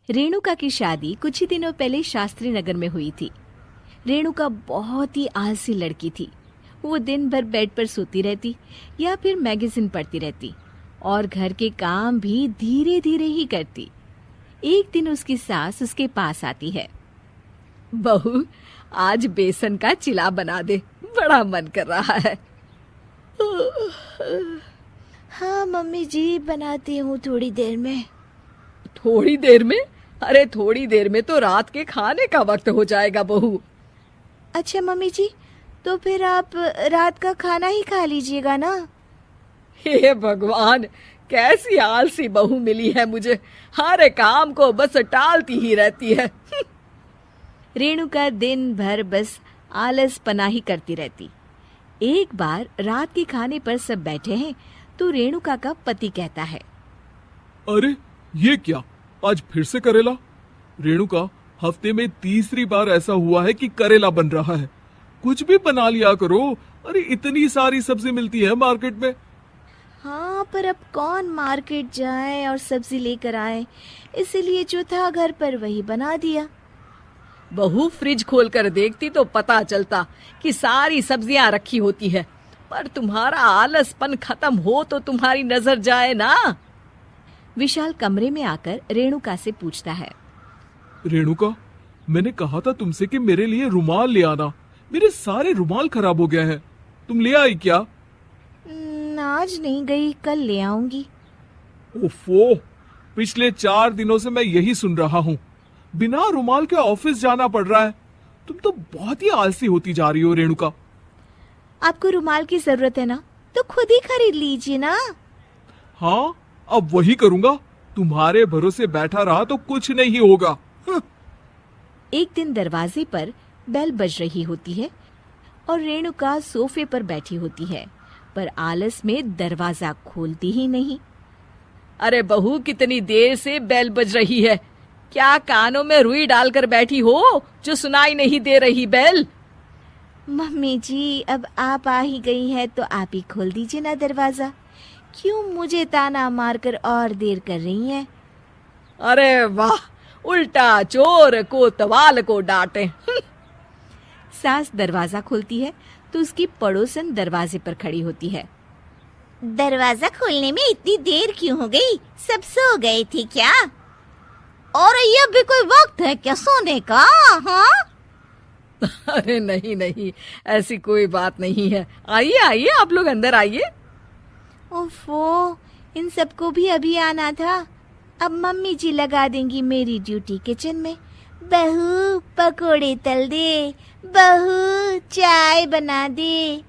रेणुका की शादी कुछ ही दिनों पहले शास्त्री नगर में हुई थी। रेणुका बहुत ही आलसी लड़की थी। वो दिन भर बेड पर सोती रहती या फिर मैगजीन पढ़ती रहती और घर के काम भी धीरे धीरे ही करती। एक दिन उसकी सास उसके पास आती है। बहू, आज बेसन का चिला बना दे, बड़ा मन कर रहा है। हाँ मम्मी जी, बनाती हूँ थोड़ी देर में। थोड़ी देर में? अरे थोड़ी देर में तो रात के खाने का वक्त हो जाएगा बहू। अच्छा मम्मी जी, तो फिर आप रात का खाना ही खा लीजिएगा ना। हे भगवान, कैसी आलसी बहू मिली है मुझे, हर काम को बस टालती ही रहती है। रेणुका दिन भर बस आलस पना ही करती रहती। एक बार रात के खाने पर सब बैठे हैं तो रेणुका का पति कहता है, अरे ये क्या, आज फिर से करेला? रेणुका, हफ्ते में तीसरी बार ऐसा हुआ है कि करेला बन रहा है। कुछ भी बना लिया करो। अरे इतनी सारी सब्जी मिलती है मार्केट में। हाँ, पर अब कौन मार्केट जाए और सब्जी लेकर आए, इसीलिए जो था घर पर वही बना दिया। बहू, फ्रिज खोल कर देखती तो पता चलता कि सारी सब्जियां रखी होती है, पर तुम्हारा आलसपन खत्म हो तो तुम्हारी नजर जाए ना। विशाल कमरे में आकर रेणुका से पूछता है, रेणुका, मैंने कहा था तुमसे कि मेरे लिए रुमाल ले आना। मेरे सारे रुमाल खराब हो गए हैं। तुम ले आई क्या? आज नहीं गई, कल ले आऊंगी। ओफो, पिछले 4 दिनों से मैं यही सुन रहा हूँ। बिना रुमाल के ऑफिस जाना पड़ रहा है। तुम तो बहुत ही आलसी होती जा रही हो रेणुका। आपको रुमाल की जरूरत है ना, तो खुद ही खरीद लीजिए ना। हाँ, अब वही करूंगा। तुम्हारे भरोसे बैठा रहा तो कुछ नहीं होगा। एक दिन दरवाजे पर बेल बज रही होती है और रेणुका सोफे पर बैठी होती है, पर आलस में दरवाजा खोलती ही नहीं। अरे बहू, कितनी देर से बेल बज रही है? क्या कानों में रुई डालकर बैठी हो जो सुनाई नहीं दे रही बेल? मम्मी जी, अब आप आ ही गई हैं तो आप ही खोल दीजिए ना दरवाजा। क्यों मुझे ताना मारकर और देर कर रही हैं? अरे वाह, उल्टा चोर कोतवाल को डांटे। सास दरवाजा खोलती है तो उसकी पड़ोसन दरवाजे पर खड़ी होती है। दरवाजा खोलने में इतनी देर क्यों हो गई? सब सो गए थे क्या? और ये भी कोई वक्त है क्या सोने का? हाँ? अरे नहीं नहीं, ऐसी कोई बात नहीं है। आइए आइए, आप लोग अंदर आइए। ओफो, इन सबको भी अभी आना था। अब मम्मी जी लगा देंगी मेरी ड्यूटी किचन में। बहू पकोड़े तल दे, बहू चाय बना दे।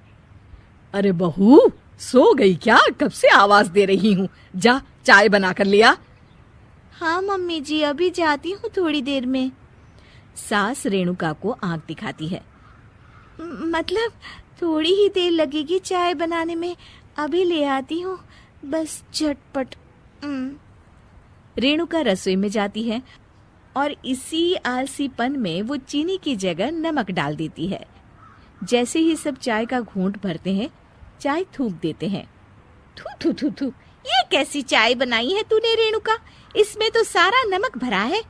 अरे बहू, सो गई क्या? कब से आवाज दे रही हूँ, जा चाय बना कर लिया। हाँ मम्मी जी, अभी जाती हूँ थोड़ी देर में। सास रेणुका को आंख दिखाती है। मतलब थोड़ी ही देर लगेगी चाय बनाने में, अभी ले आती हूँ, बस झटपट। रेणुका रसोई में जाती है और इसी आलसीपन में वो चीनी की जगह नमक डाल देती है। जैसे ही सब चाय का घूंट भरते हैं, चाय थूक देते हैं। थू थू थू थू, ये कैसी चाय बनाई है तूने रेणुका? इसमें तो सारा नमक भरा है।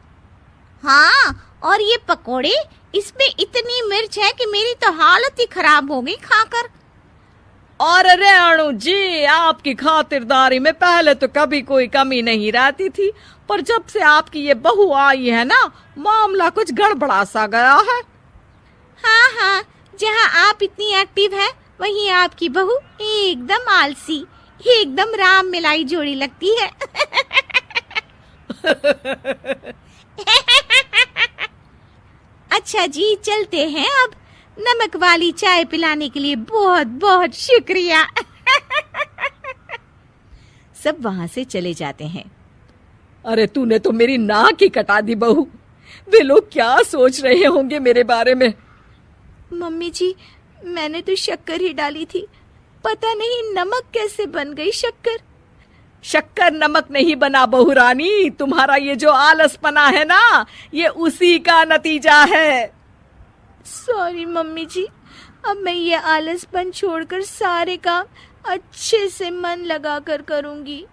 हाँ, और ये पकोड़े, इसमें इतनी मिर्च है कि मेरी तो हालत ही खराब हो गई खाकर। और रेणु जी, आपकी खातिरदारी में पहले तो कभी कोई कमी नहीं रहती थी, पर जब से आपकी ये बहू आई है ना, मामला कुछ गड़बड़ा सा गया है। हाँ हाँ, जहाँ आप इतनी एक्टिव है, वहीं आपकी बहू एकदम आलसी, एकदम राम मिलाई जोड़ी लगती है। अच्छा जी, चलते हैं अब। नमक वाली चाय पिलाने के लिए बहुत बहुत शुक्रिया। सब वहां से चले जाते हैं। अरे तूने तो मेरी नाक ही कटा दी बहू। वे लोग क्या सोच रहे होंगे मेरे बारे में? मम्मी जी, मैंने तो शक्कर ही डाली थी, पता नहीं नमक कैसे बन गई शक्कर। शक्कर नमक नहीं बना बहू रानी, तुम्हारा ये जो आलसपना है ना, ये उसी का नतीजा है। सॉरी मम्मी जी, अब मैं ये आलसपन छोड़कर सारे काम अच्छे से मन लगाकर करूंगी।